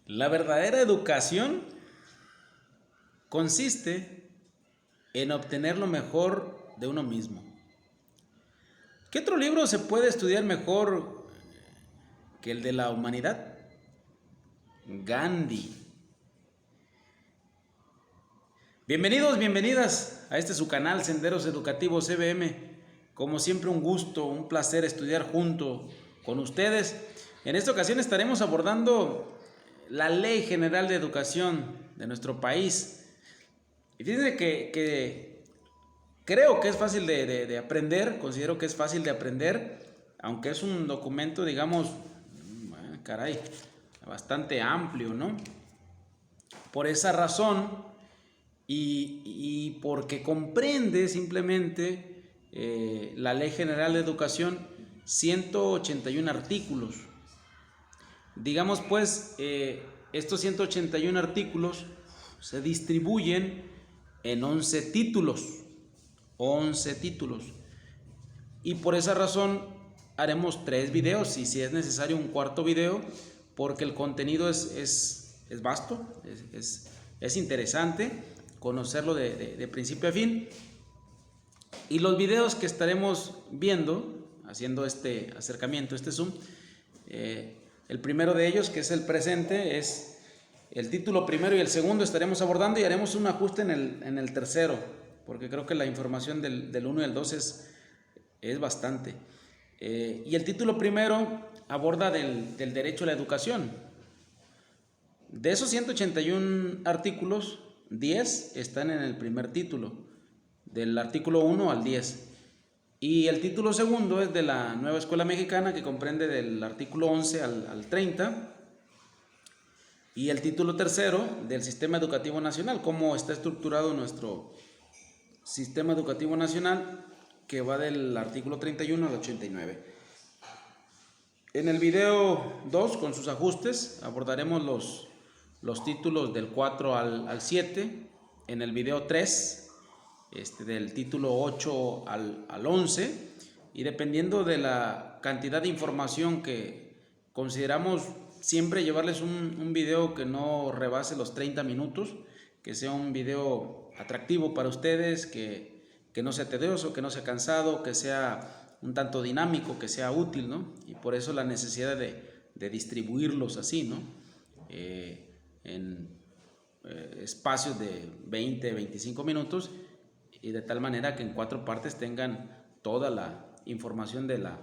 La verdadera educación consiste en obtener lo mejor de uno mismo. ¿Qué otro libro se puede estudiar mejor que el de la humanidad? Gandhi. Bienvenidos, bienvenidas a este su canal Senderos Educativos CBM. Como siempre, un gusto, un placer estudiar junto con ustedes. En esta ocasión estaremos abordando la Ley General de Educación de nuestro país. Y fíjense que creo que es fácil de aprender, considero que es fácil de aprender, aunque es un documento, digamos, caray, bastante amplio, ¿no? Por esa razón y porque comprende simplemente la Ley General de Educación, 181 artículos. Digamos pues, estos 181 artículos se distribuyen en 11 títulos. 11 títulos. Y por esa razón haremos 3 videos y si es necesario un cuarto video, porque el contenido es vasto, es interesante conocerlo de principio a fin. Y los videos que estaremos viendo, haciendo este acercamiento, este zoom, el primero de ellos, que es el presente, es el título primero y el segundo estaremos abordando y haremos un ajuste en el tercero, porque creo que la información del 1 y el 2 es bastante. Y el título primero aborda del derecho a la educación. De esos 181 artículos, 10 están en el primer título, del artículo 1 al 10. Y el título segundo es de la Nueva Escuela Mexicana, que comprende del artículo 11 al 30. Y el título tercero del Sistema Educativo Nacional, cómo está estructurado nuestro Sistema Educativo Nacional, que va del artículo 31 al 89. En el video 2, con sus ajustes, abordaremos los títulos del 4 al 7. En el video 3, del título 8 al 11. Y dependiendo de la cantidad de información que consideramos, siempre llevarles un video que no rebase los 30 minutos, que sea un video atractivo para ustedes, que no sea tedioso, que no sea cansado, que sea un tanto dinámico, que sea útil, ¿no? Y por eso la necesidad de distribuirlos así, ¿no? En espacios de 20, 25 minutos y de tal manera que en 4 partes tengan toda la información de la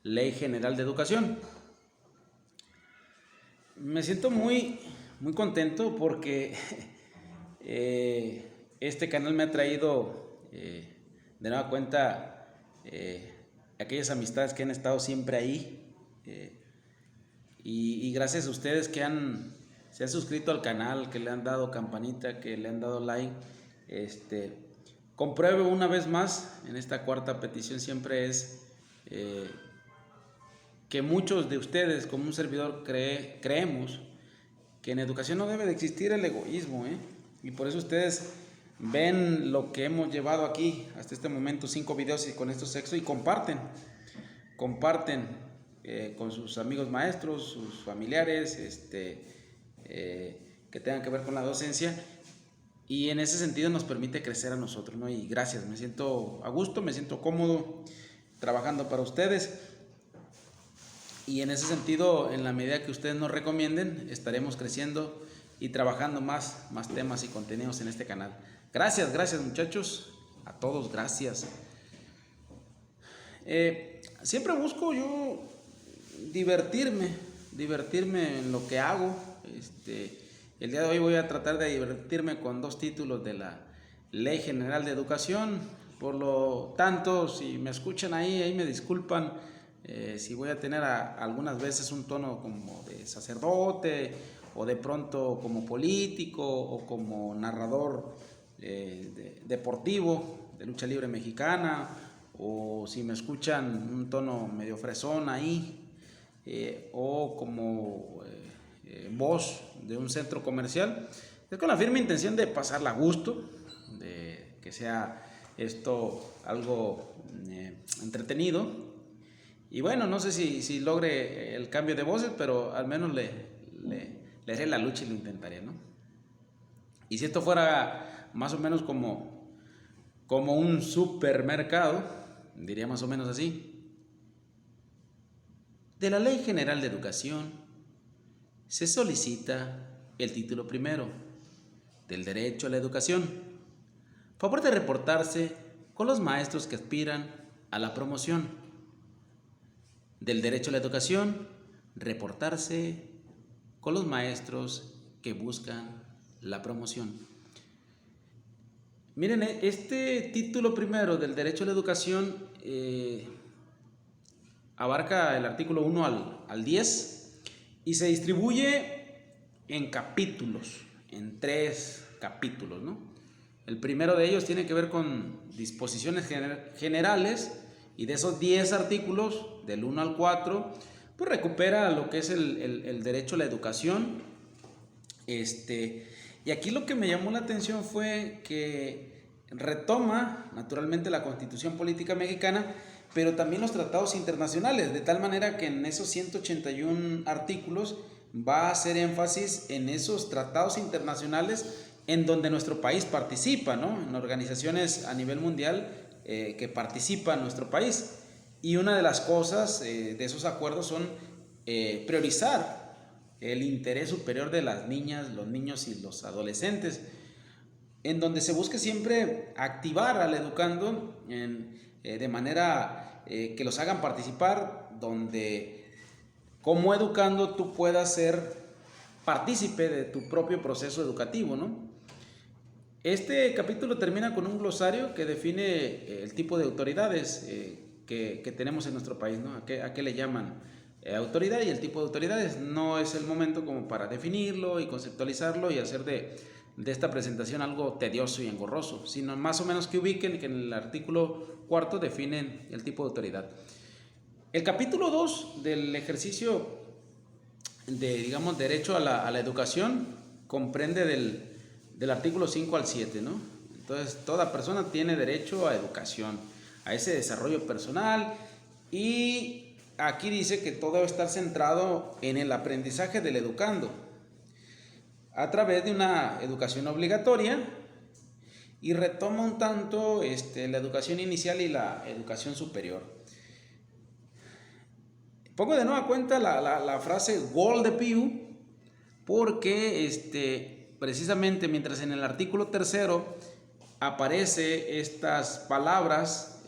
Ley General de Educación. Me siento muy contento porque este canal me ha traído de nueva cuenta aquellas amistades que han estado siempre ahí y gracias a ustedes que se han suscrito al canal, que le han dado campanita, que le han dado like. Compruebo una vez más en esta cuarta petición, siempre es que muchos de ustedes, como un servidor, creemos que en educación no debe de existir el egoísmo, y por eso ustedes ven lo que hemos llevado aquí hasta este momento, 5 videos y con estos sexos, y comparten con sus amigos maestros, sus familiares, que tengan que ver con la docencia, y en ese sentido nos permite crecer a nosotros, ¿no? Y gracias, me siento a gusto, me siento cómodo trabajando para ustedes. Y en ese sentido, en la medida que ustedes nos recomienden, estaremos creciendo y trabajando más temas y contenidos en este canal. Gracias muchachos, a todos gracias. Siempre busco yo divertirme en lo que hago. El día de hoy voy a tratar de divertirme con 2 títulos de la Ley General de Educación. Por lo tanto, si me escuchan ahí me disculpan. Si voy a tener algunas veces un tono como de sacerdote o de pronto como político o como narrador deportivo de lucha libre mexicana, o si me escuchan un tono medio fresón ahí, o como voz de un centro comercial, es con la firme intención de pasarla a gusto, de que sea esto algo entretenido. Y bueno, no sé si logre el cambio de voces, pero al menos le le haré la lucha y lo intentaré, ¿no? Y si esto fuera más o menos como un supermercado, diría más o menos así: de la Ley General de Educación se solicita el título primero del derecho a la educación. Favor de reportarse con los maestros que aspiran a la promoción. Del derecho a la educación, reportarse con los maestros que buscan la promoción. Miren, este título primero del derecho a la educación abarca el artículo 1 al 10 y se distribuye en capítulos, en 3 capítulos, ¿no? El primero de ellos tiene que ver con disposiciones generales, y de esos 10 artículos, del 1 al 4, pues recupera lo que es el derecho a la educación. Y aquí lo que me llamó la atención fue que retoma naturalmente la Constitución Política Mexicana, pero también los tratados internacionales, de tal manera que en esos 181 artículos va a hacer énfasis en esos tratados internacionales en donde nuestro país participa, ¿no? En organizaciones a nivel mundial que participa nuestro país. Y una de las cosas de esos acuerdos son priorizar el interés superior de las niñas, los niños y los adolescentes, en donde se busque siempre activar al educando de manera que los hagan participar, donde como educando tú puedas ser partícipe de tu propio proceso educativo, ¿no? Este capítulo termina con un glosario que define el tipo de autoridades que tenemos en nuestro país, ¿no? ¿A qué le llaman autoridad y el tipo de autoridades? No es el momento como para definirlo y conceptualizarlo y hacer de esta presentación algo tedioso y engorroso, sino más o menos que ubiquen que en el artículo 4 definen el tipo de autoridad. El capítulo 2 del ejercicio de, digamos, derecho a la educación comprende del artículo 5 al 7, ¿no? Entonces, toda persona tiene derecho a educación, a ese desarrollo personal, y aquí dice que todo debe estar centrado en el aprendizaje del educando a través de una educación obligatoria, y retoma un tanto la educación inicial y la educación superior. Pongo de nueva cuenta la frase gol de Piu, porque precisamente mientras en el artículo 3 aparece estas palabras,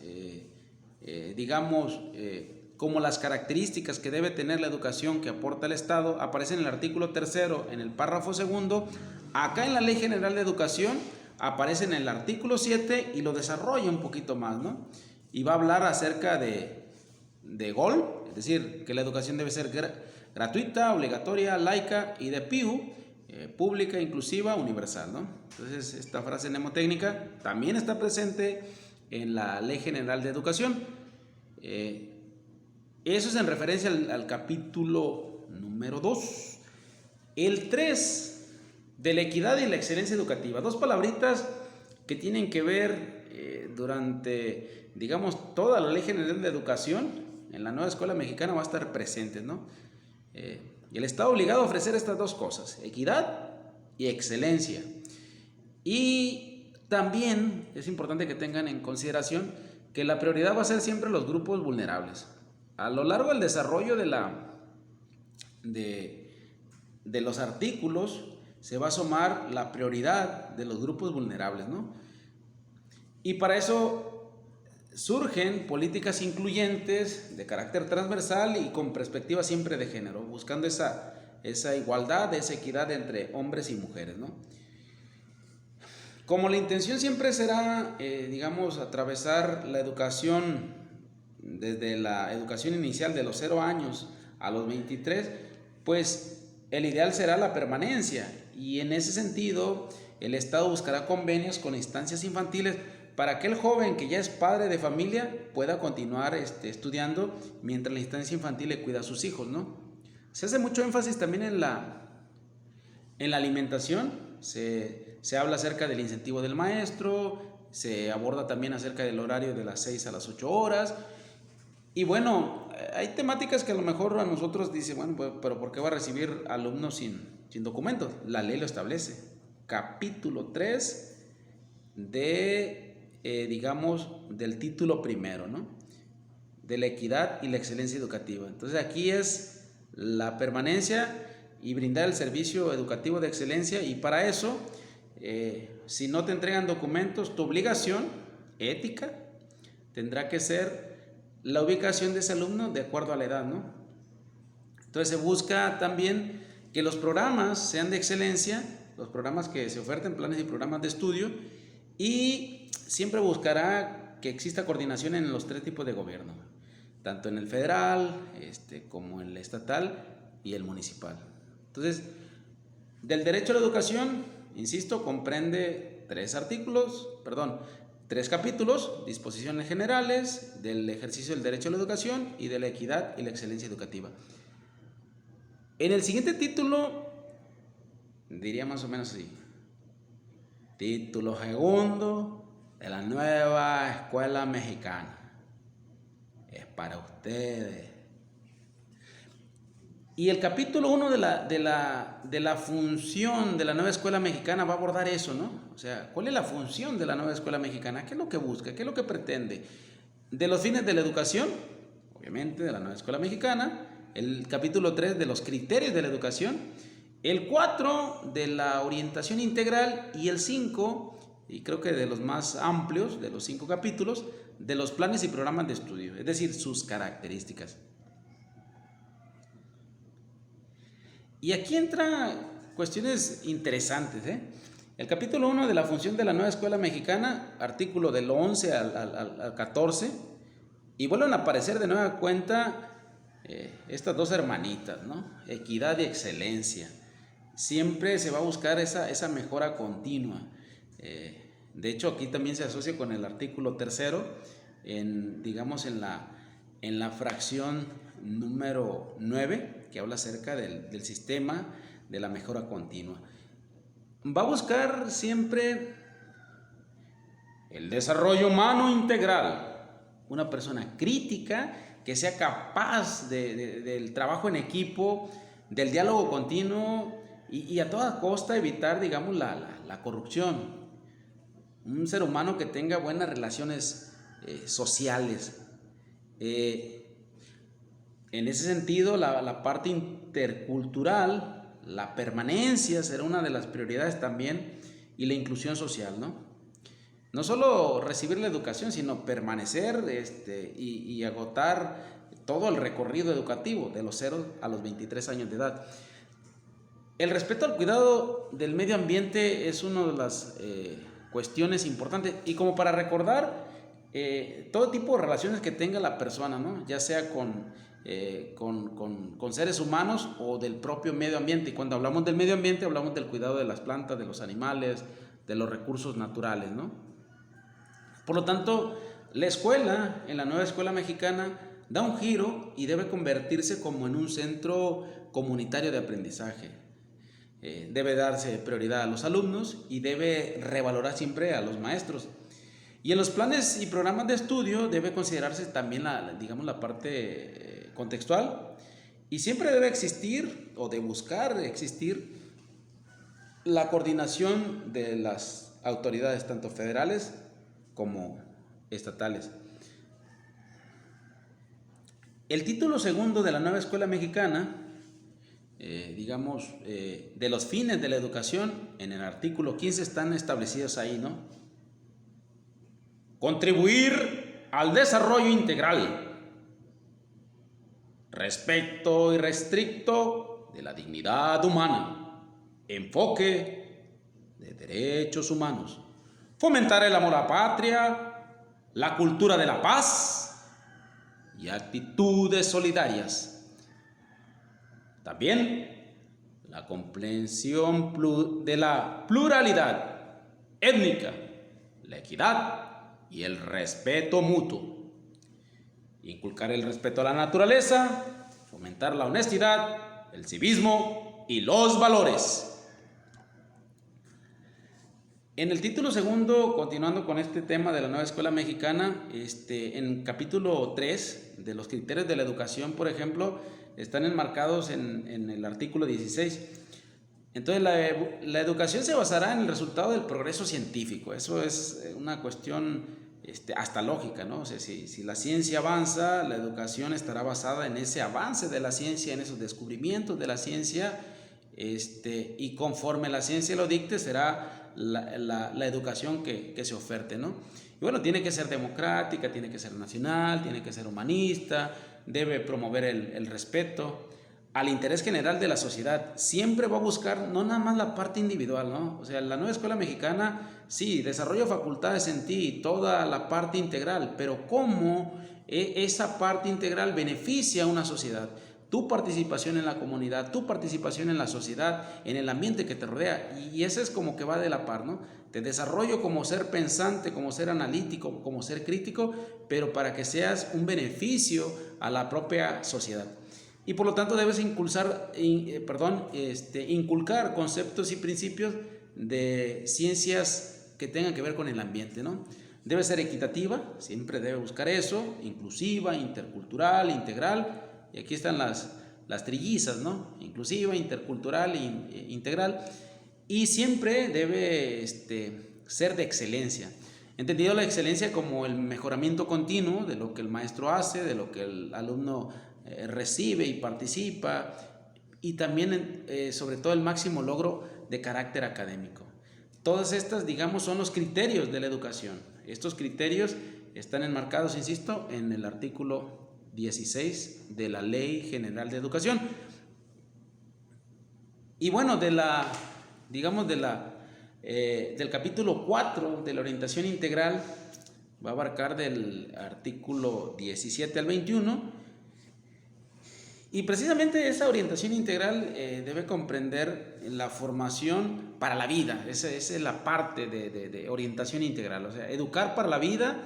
como las características que debe tener la educación que aporta el Estado, aparece en el artículo 3, en el párrafo 2, acá en la Ley General de Educación aparece en el artículo 7 y lo desarrolla un poquito más, ¿no? Y va a hablar acerca de GOL, es decir, que la educación debe ser gratuita, obligatoria, laica, y de PIU, pública, inclusiva, universal, ¿no? Entonces, esta frase mnemotécnica también está presente en la Ley General de Educación. Eso es en referencia al capítulo número 2. El 3, de la equidad y la excelencia educativa. 2 palabritas que tienen que ver durante, digamos, toda la Ley General de Educación. En la nueva escuela mexicana va a estar presentes, ¿no? Y el Estado obligado a ofrecer estas 2 cosas: equidad y excelencia. Y también es importante que tengan en consideración que la prioridad va a ser siempre los grupos vulnerables. A lo largo del desarrollo de los artículos se va a asomar la prioridad de los grupos vulnerables, ¿no? Y para eso surgen políticas incluyentes de carácter transversal y con perspectiva siempre de género, buscando esa igualdad, esa equidad entre hombres y mujeres, ¿no? Como la intención siempre será, atravesar la educación desde la educación inicial de los 0 años a los 23, pues el ideal será la permanencia, y en ese sentido el Estado buscará convenios con instancias infantiles para que el joven que ya es padre de familia pueda continuar estudiando mientras la instancia infantil le cuida a sus hijos, ¿no? Se hace mucho énfasis también en la alimentación. Se habla acerca del incentivo del maestro, se aborda también acerca del horario de las 6 a las 8 horas, Y bueno, hay temáticas que a lo mejor a nosotros dice, bueno, pues, pero ¿por qué va a recibir alumnos sin documentos? La ley lo establece. Capítulo 3 digamos, del título primero, ¿no? De la equidad y la excelencia educativa. Entonces aquí es la permanencia y brindar el servicio educativo de excelencia, y para eso, si no te entregan documentos, tu obligación ética tendrá que ser la ubicación de ese alumno de acuerdo a la edad, ¿no? Entonces se busca también que los programas sean de excelencia, los programas que se oferten, planes y programas de estudio, y siempre buscará que exista coordinación en los 3 tipos de gobierno, tanto en el federal, como en el estatal y el municipal. Entonces, del derecho a la educación, insisto, comprende 3 capítulos: disposiciones generales, del ejercicio del derecho a la educación y de la equidad y la excelencia educativa. En el siguiente título, diría más o menos así: título segundo de la nueva escuela mexicana. Es para ustedes. Y el capítulo 1 de la función de la nueva escuela mexicana va a abordar eso, ¿no? O sea, ¿cuál es la función de la nueva escuela mexicana? ¿Qué es lo que busca? ¿Qué es lo que pretende? De los fines de la educación, obviamente, de la nueva escuela mexicana. El capítulo 3 de los criterios de la educación. El 4 de la orientación integral. Y el 5, y creo que de los más amplios, de los 5 capítulos, de los planes y programas de estudio, es decir, sus características. Y aquí entran cuestiones interesantes, ¿eh? El capítulo 1 de la función de la nueva escuela mexicana, artículo del 11 al 14, y vuelven a aparecer de nueva cuenta estas dos hermanitas, ¿no? Equidad y excelencia. Siempre se va a buscar esa mejora continua. De hecho, aquí también se asocia con el artículo 3, digamos, en la fracción número 9, que habla acerca del sistema de la mejora continua. Va a buscar siempre el desarrollo humano integral, una persona crítica que sea capaz del trabajo en equipo, del diálogo continuo y a toda costa evitar, digamos, la corrupción. Un ser humano que tenga buenas relaciones sociales. En ese sentido, la parte intercultural, la permanencia será una de las prioridades también, y la inclusión social, ¿no? No solo recibir la educación, sino permanecer y agotar todo el recorrido educativo de los 0 a los 23 años de edad. El respeto al cuidado del medio ambiente es una de las cuestiones importantes, y como para recordar todo tipo de relaciones que tenga la persona, ¿no? Ya sea con seres humanos o del propio medio ambiente. Y cuando hablamos del medio ambiente, hablamos del cuidado de las plantas, de los animales, de los recursos naturales, ¿no? Por lo tanto, la escuela, en la nueva escuela mexicana, da un giro y debe convertirse como en un centro comunitario de aprendizaje. Debe darse prioridad a los alumnos y debe revalorar siempre a los maestros. Y en los planes y programas de estudio debe considerarse también la parte contextual, y siempre debe existir, o de buscar existir, la coordinación de las autoridades tanto federales como estatales. El título segundo de la nueva escuela mexicana, de los fines de la educación, en el artículo 15 están establecidos ahí, ¿no? Contribuir al desarrollo integral, respeto irrestricto de la dignidad humana, enfoque de derechos humanos, fomentar el amor a la patria, la cultura de la paz y actitudes solidarias. También la comprensión de la pluralidad étnica, la equidad y el respeto mutuo. Inculcar el respeto a la naturaleza, fomentar la honestidad, el civismo y los valores. En el título segundo, continuando con este tema de la nueva escuela mexicana, en capítulo 3 de los criterios de la educación, por ejemplo, están enmarcados en el artículo 16. Entonces, la educación se basará en el resultado del progreso científico. Eso es una cuestión hasta lógica, ¿no? O sea, si la ciencia avanza, la educación estará basada en ese avance de la ciencia, en esos descubrimientos de la ciencia, y conforme la ciencia lo dicte, será la educación que se oferte, ¿no? Y bueno, tiene que ser democrática, tiene que ser nacional, tiene que ser humanista, debe promover el respeto al interés general de la sociedad. Siempre va a buscar no nada más la parte individual, ¿no? O sea, la nueva escuela mexicana, sí, desarrolla facultades en ti, toda la parte integral, pero ¿cómo esa parte integral beneficia a una sociedad? Tu participación en la comunidad, tu participación en la sociedad, en el ambiente que te rodea, y ese es como que va de la par, ¿no? Te desarrollo como ser pensante, como ser analítico, como ser crítico, pero para que seas un beneficio a la propia sociedad. Y por lo tanto debes inculcar conceptos y principios de ciencias que tengan que ver con el ambiente, ¿no? Debe ser equitativa, siempre debe buscar eso, inclusiva, intercultural, integral. Y aquí están las trillizas, ¿no? Inclusiva, intercultural e integral. Y siempre debe ser de excelencia. Entendido la excelencia como el mejoramiento continuo de lo que el maestro hace, de lo que el alumno recibe y participa, y también sobre todo el máximo logro de carácter académico. Todas estas, digamos, son los criterios de la educación. Estos criterios están enmarcados, insisto, en el artículo 16 de la Ley General de Educación. Y bueno, del capítulo 4 de la orientación integral, va a abarcar del artículo 17 al 21. Y precisamente esa orientación integral debe comprender la formación para la vida. Esa es la parte de orientación integral, o sea, educar para la vida,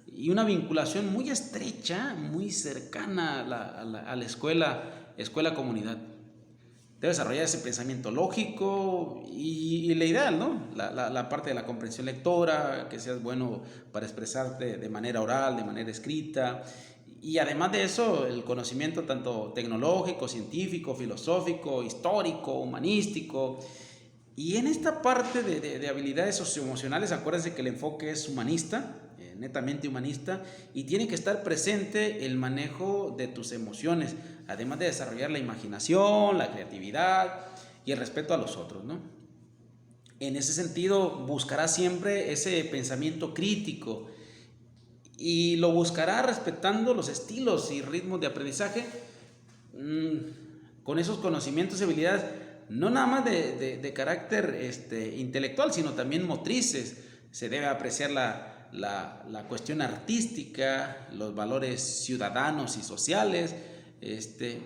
y una vinculación muy estrecha, muy cercana a la escuela-comunidad. Debe desarrollar ese pensamiento lógico y la ideal, ¿no? La parte de la comprensión lectora, que seas bueno para expresarte de manera oral, de manera escrita. Y además de eso, el conocimiento tanto tecnológico, científico, filosófico, histórico, humanístico. Y en esta parte de habilidades socioemocionales, acuérdense que el enfoque es humanista, netamente humanista, y tiene que estar presente el manejo de tus emociones, además de desarrollar la imaginación, la creatividad y el respeto a los otros, ¿no? En ese sentido, buscará siempre ese pensamiento crítico, y lo buscará respetando los estilos y ritmos de aprendizaje, con esos conocimientos y habilidades, no nada más de carácter intelectual, sino también motrices. Se debe apreciar la cuestión artística, los valores ciudadanos y sociales.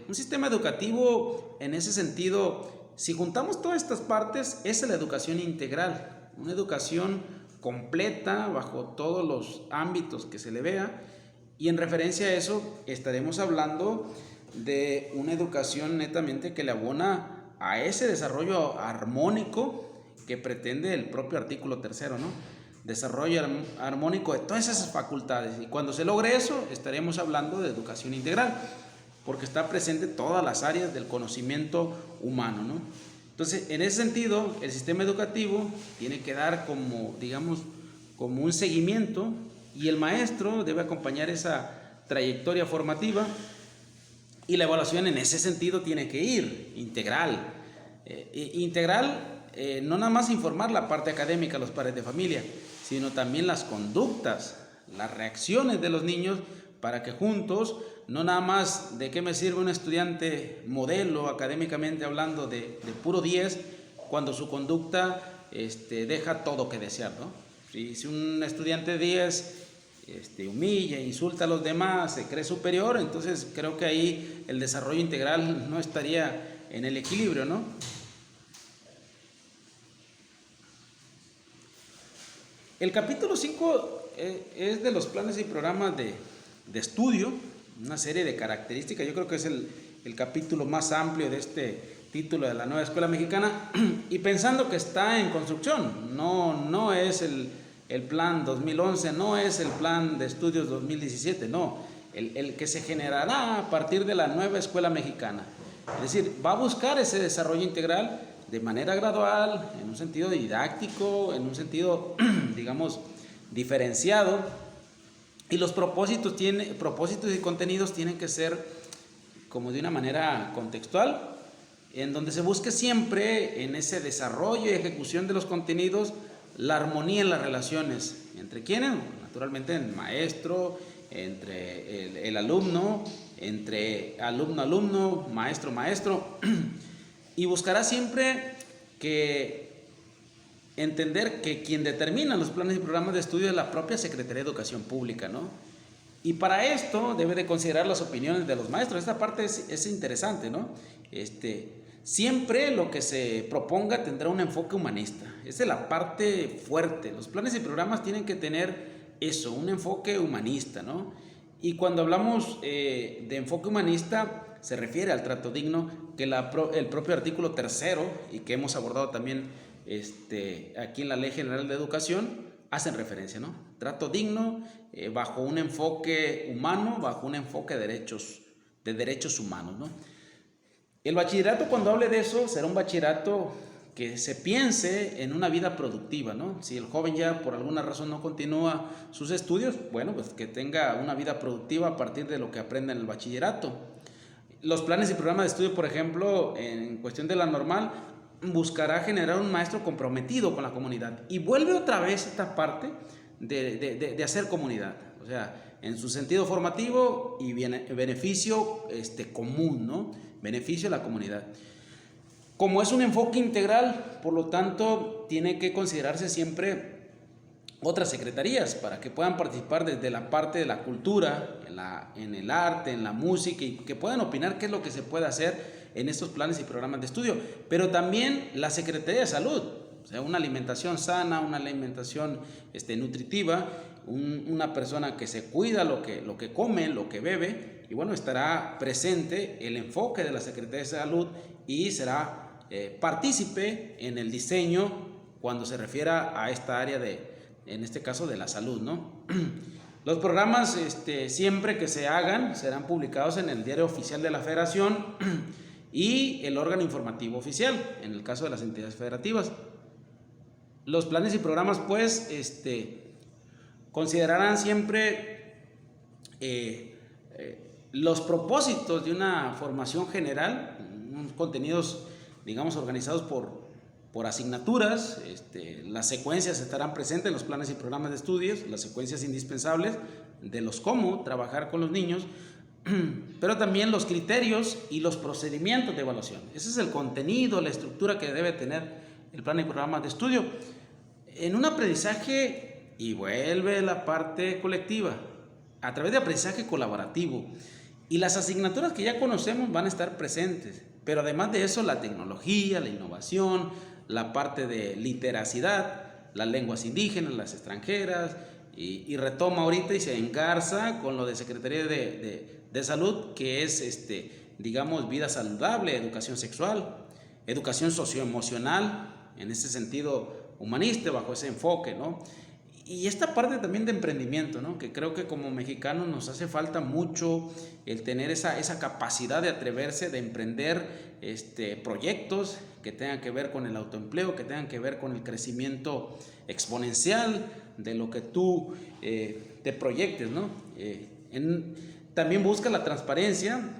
Un sistema educativo, en ese sentido, si juntamos todas estas partes, es la educación integral, una educación completa bajo todos los ámbitos que se le vea. Y en referencia a eso estaremos hablando de una educación netamente que le abona a ese desarrollo armónico que pretende el propio artículo 3, ¿no? Desarrollo armónico de todas esas facultades, y cuando se logre eso estaremos hablando de educación integral, porque está presente todas las áreas del conocimiento humano, ¿no? Entonces, en ese sentido, el sistema educativo tiene que dar como un seguimiento, y el maestro debe acompañar esa trayectoria formativa, y la evaluación en ese sentido tiene que ir integral. No nada más informar la parte académica a los padres de familia, sino también las conductas, las reacciones de los niños, para que juntos, no nada más de qué me sirve un estudiante modelo académicamente hablando de puro 10, cuando su conducta deja todo que desear, ¿no? Si un estudiante de 10 humilla, insulta a los demás, se cree superior, entonces creo que ahí el desarrollo integral no estaría en el equilibrio, ¿no? El capítulo 5 es de los planes y programas de estudio, una serie de características. Yo creo que es el capítulo más amplio de título de la nueva escuela mexicana y pensando que está en construcción. No es el plan 2011, no es el plan de estudios 2017, no, el que se generará a partir de la nueva escuela mexicana. Es decir, va a buscar ese desarrollo integral de manera gradual, en un sentido didáctico, en un sentido, digamos, diferenciado, y los propósitos y contenidos tienen que ser como de una manera contextual, en donde se busque siempre en ese desarrollo y ejecución de los contenidos la armonía en las relaciones. ¿Entre quiénes? Naturalmente el maestro, entre el alumno, entre alumno-alumno, maestro-maestro, y buscará siempre que entender que quien determina los planes y programas de estudio es la propia Secretaría de Educación Pública, ¿no? Y para esto debe de considerar las opiniones de los maestros. Esta parte es interesante, ¿no? Siempre lo que se proponga tendrá un enfoque humanista. Esa es la parte fuerte. Los planes y programas tienen que tener eso, un enfoque humanista, ¿no? Y cuando hablamos de enfoque humanista, se refiere al trato digno, que el propio artículo 3º, y que hemos abordado también aquí en la Ley General de Educación, hacen referencia, ¿no? Trato digno bajo un enfoque humano, bajo un enfoque de derechos humanos, ¿no? El bachillerato, cuando hable de eso, será un bachillerato que se piense en una vida productiva, ¿no? Si el joven ya por alguna razón no continúa sus estudios, bueno, pues que tenga una vida productiva a partir de lo que aprenda en el bachillerato. Los planes y programas de estudio, por ejemplo, en cuestión de la normal, buscará generar un maestro comprometido con la comunidad. Y vuelve otra vez esta parte de hacer comunidad, o sea, en su sentido formativo y beneficio común, ¿no? Beneficio a la comunidad. Como es un enfoque integral, por lo tanto, tiene que considerarse siempre otras secretarías para que puedan participar desde la parte de la cultura, en el arte, en la música, y que puedan opinar qué es lo que se puede hacer en estos planes y programas de estudio. Pero también la Secretaría de Salud, o sea, una alimentación sana, una alimentación nutritiva, una persona que se cuida lo que come, lo que bebe, y bueno, estará presente el enfoque de la Secretaría de Salud y será partícipe en el diseño cuando se refiera a esta área en este caso de la salud, ¿no? Los programas siempre que se hagan serán publicados en el Diario Oficial de la Federación y el órgano informativo oficial, en el caso de las entidades federativas. Los planes y programas, pues, considerarán siempre los propósitos de una formación general, unos contenidos, digamos, organizados por asignaturas. Las secuencias estarán presentes en los planes y programas de estudios, las secuencias indispensables de los cómo trabajar con los niños, pero también los criterios y los procedimientos de evaluación. Ese es el contenido, la estructura que debe tener el plan y programa de estudio. En un aprendizaje, y vuelve la parte colectiva, a través de aprendizaje colaborativo. Y las asignaturas que ya conocemos van a estar presentes, pero además de eso, la tecnología, la innovación, la parte de literacidad, las lenguas indígenas, las extranjeras, y retoma ahorita y se engarza con lo de Secretaría de Salud, que es, digamos, vida saludable, educación sexual, educación socioemocional, en ese sentido humanista, bajo ese enfoque, ¿no? Y esta parte también de emprendimiento, ¿no? Que creo que como mexicanos nos hace falta mucho el tener esa capacidad de atreverse, de emprender proyectos que tengan que ver con el autoempleo, que tengan que ver con el crecimiento exponencial de lo que tú te proyectes, ¿no? También busca la transparencia,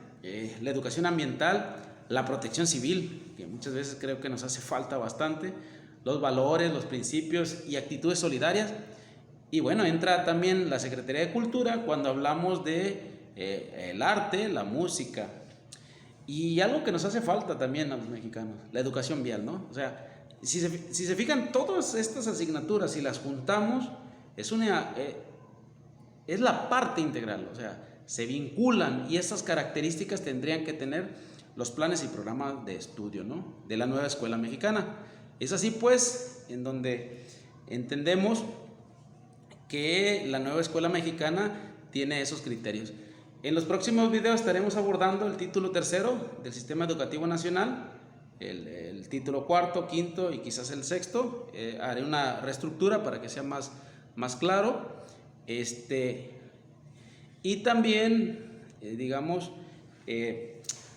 la educación ambiental, la protección civil, que muchas veces creo que nos hace falta bastante, los valores, los principios y actitudes solidarias. Y bueno, entra también la Secretaría de Cultura cuando hablamos de el arte, la música. Y algo que nos hace falta también a los mexicanos, la educación vial, ¿no? O sea, si se fijan, todas estas asignaturas, si las juntamos, es la parte integral, o sea, se vinculan, y esas características tendrían que tener los planes y programas de estudio, ¿no? De la nueva escuela mexicana. Es así, pues, en donde entendemos que la nueva escuela mexicana tiene esos criterios. En los próximos videos estaremos abordando el título 3º del Sistema Educativo Nacional, el título cuarto, quinto y quizás el sexto. Haré una reestructura para que sea más claro. Y también, digamos,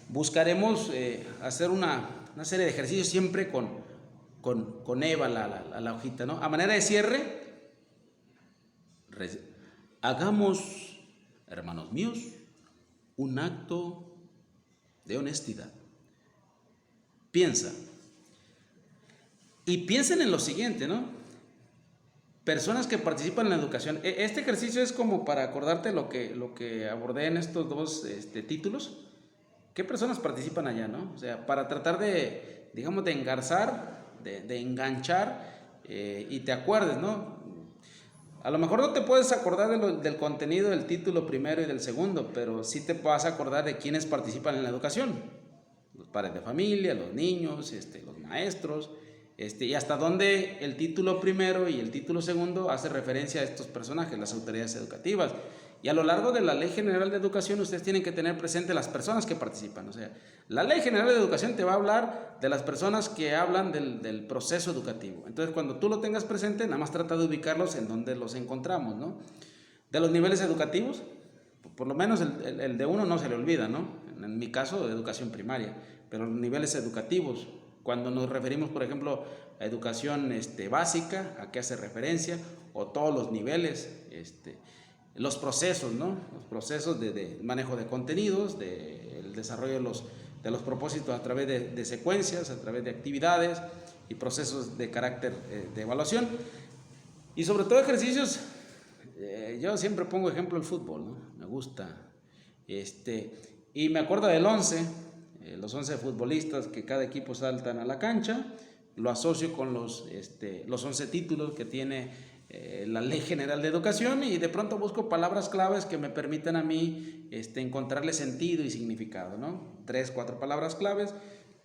buscaremos hacer una serie de ejercicios siempre con Eva, la hojita, ¿no? A manera de cierre, hagamos, hermanos míos, un acto de honestidad. Piensa. Y piensen en lo siguiente, ¿no? Personas que participan en la educación. Este ejercicio es como para acordarte lo que abordé en estos dos títulos. ¿Qué personas participan allá, no? O sea, para tratar de, digamos, de engarzar, de enganchar y te acuerdes, ¿no? A lo mejor no te puedes acordar del contenido del título primero y del segundo, pero sí te vas a acordar de quiénes participan en la educación. Los padres de familia, los niños, los maestros, y hasta dónde el título primero y el título segundo hace referencia a estos personajes, las autoridades educativas. Y a lo largo de la Ley General de Educación ustedes tienen que tener presente las personas que participan. O sea, la Ley General de Educación te va a hablar de las personas que hablan del proceso educativo. Entonces, cuando tú lo tengas presente, nada más trata de ubicarlos en donde los encontramos, ¿no? De los niveles educativos, por lo menos el de uno no se le olvida, ¿no? En mi caso, de educación primaria, pero los niveles educativos, cuando nos referimos, por ejemplo, a educación básica, ¿a qué hace referencia? O todos los niveles, los procesos, ¿no? Los procesos de manejo de contenidos, del desarrollo de los propósitos a través de secuencias, a través de actividades y procesos de carácter de evaluación. Y sobre todo ejercicios, yo siempre pongo ejemplo el fútbol, ¿no? Me gusta. Y me acuerdo del 11, los 11 futbolistas que cada equipo saltan a la cancha, lo asocio con los 11 títulos que tiene la Ley General de Educación y de pronto busco palabras claves que me permitan a mí encontrarle sentido y significado, ¿no? 3, 4 palabras claves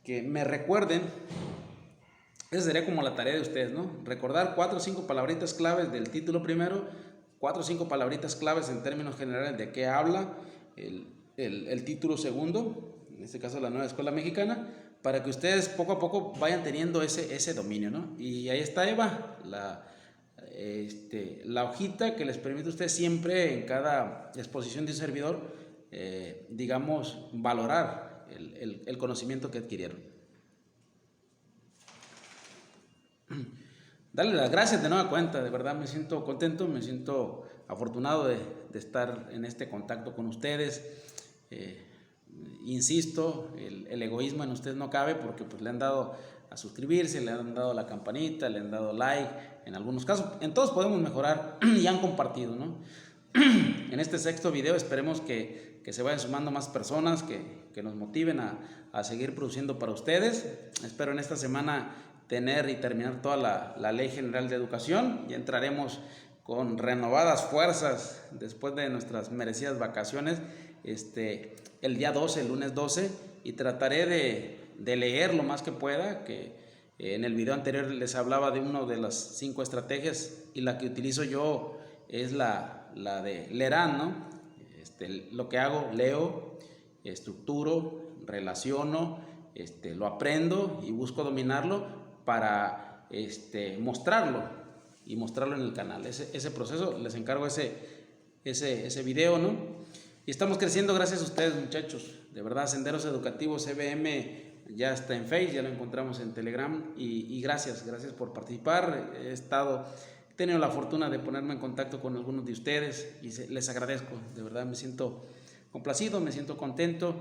que me recuerden. Esa sería como la tarea de ustedes, ¿no? Recordar 4 o 5 palabritas claves del título primero, 4 o 5 palabritas claves en términos generales de qué habla el título segundo, en este caso la Nueva Escuela Mexicana, para que ustedes poco a poco vayan teniendo ese dominio, ¿no? Y ahí está Eva, la hojita que les permite a ustedes siempre en cada exposición de un servidor, digamos, valorar el conocimiento que adquirieron. Darle las gracias de nueva cuenta, de verdad me siento contento, me siento afortunado de estar en este contacto con ustedes. Insisto, el egoísmo en ustedes no cabe porque pues le han dado a suscribirse, le han dado la campanita, le han dado like, en algunos casos, en todos podemos mejorar y han compartido, ¿no? En este sexto video esperemos que se vayan sumando más personas, que nos motiven a seguir produciendo para ustedes. Espero en esta semana tener y terminar toda la Ley General de Educación y entraremos con renovadas fuerzas después de nuestras merecidas vacaciones el día 12, el lunes 12, y trataré de leer lo más que pueda, que en el video anterior les hablaba de una de las 5 estrategias y la que utilizo yo es la de Lerán, ¿no? Lo que hago, leo, estructuro, relaciono, lo aprendo y busco dominarlo para mostrarlo y mostrarlo en el canal. Ese proceso, les encargo ese video, ¿no? Y estamos creciendo gracias a ustedes, muchachos. De verdad, Senderos Educativos CBM ya está en Facebook, ya lo encontramos en Telegram. Y gracias por participar. He tenido la fortuna de ponerme en contacto con algunos de ustedes y les agradezco. De verdad, me siento complacido, me siento contento.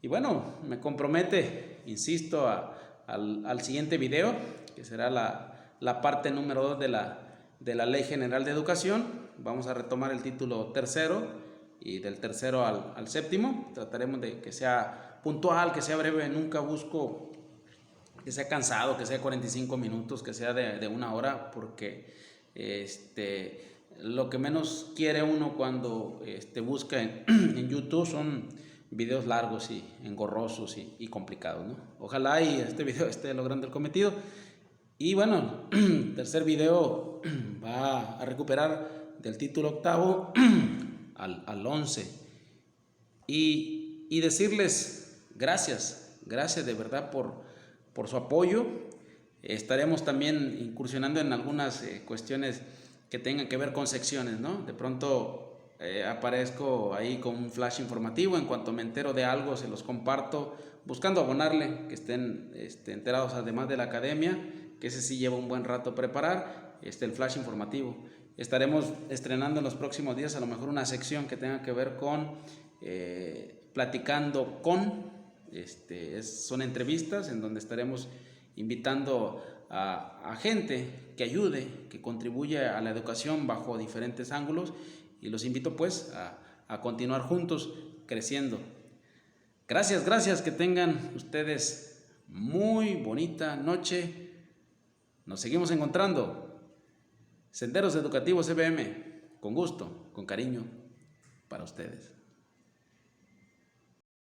Y bueno, me compromete, insisto, al siguiente video, que será la parte número 2 de la Ley General de Educación. Vamos a retomar el título tercero. Y del tercero al séptimo, trataremos de que sea puntual, que sea breve. Nunca busco que sea cansado, que sea 45 minutos, que sea de 1 hora, porque lo que menos quiere uno cuando busca en YouTube son videos largos y engorrosos y complicados, ¿no? Ojalá y este video esté logrando el cometido. Y bueno, tercer video va a recuperar del título octavo al 11 y decirles gracias de verdad por su apoyo. Estaremos también incursionando en algunas cuestiones que tengan que ver con secciones, ¿no? De pronto aparezco ahí con un flash informativo, en cuanto me entero de algo se los comparto, buscando abonarle, que estén enterados además de la academia, que ese sí lleva un buen rato preparar, el flash informativo. Estaremos estrenando en los próximos días a lo mejor una sección que tenga que ver con platicando con, son entrevistas en donde estaremos invitando a gente que ayude, que contribuya a la educación bajo diferentes ángulos, y los invito pues a continuar juntos creciendo. Gracias, que tengan ustedes muy bonita noche. Nos seguimos encontrando. Senderos Educativos CBM, con gusto, con cariño para ustedes.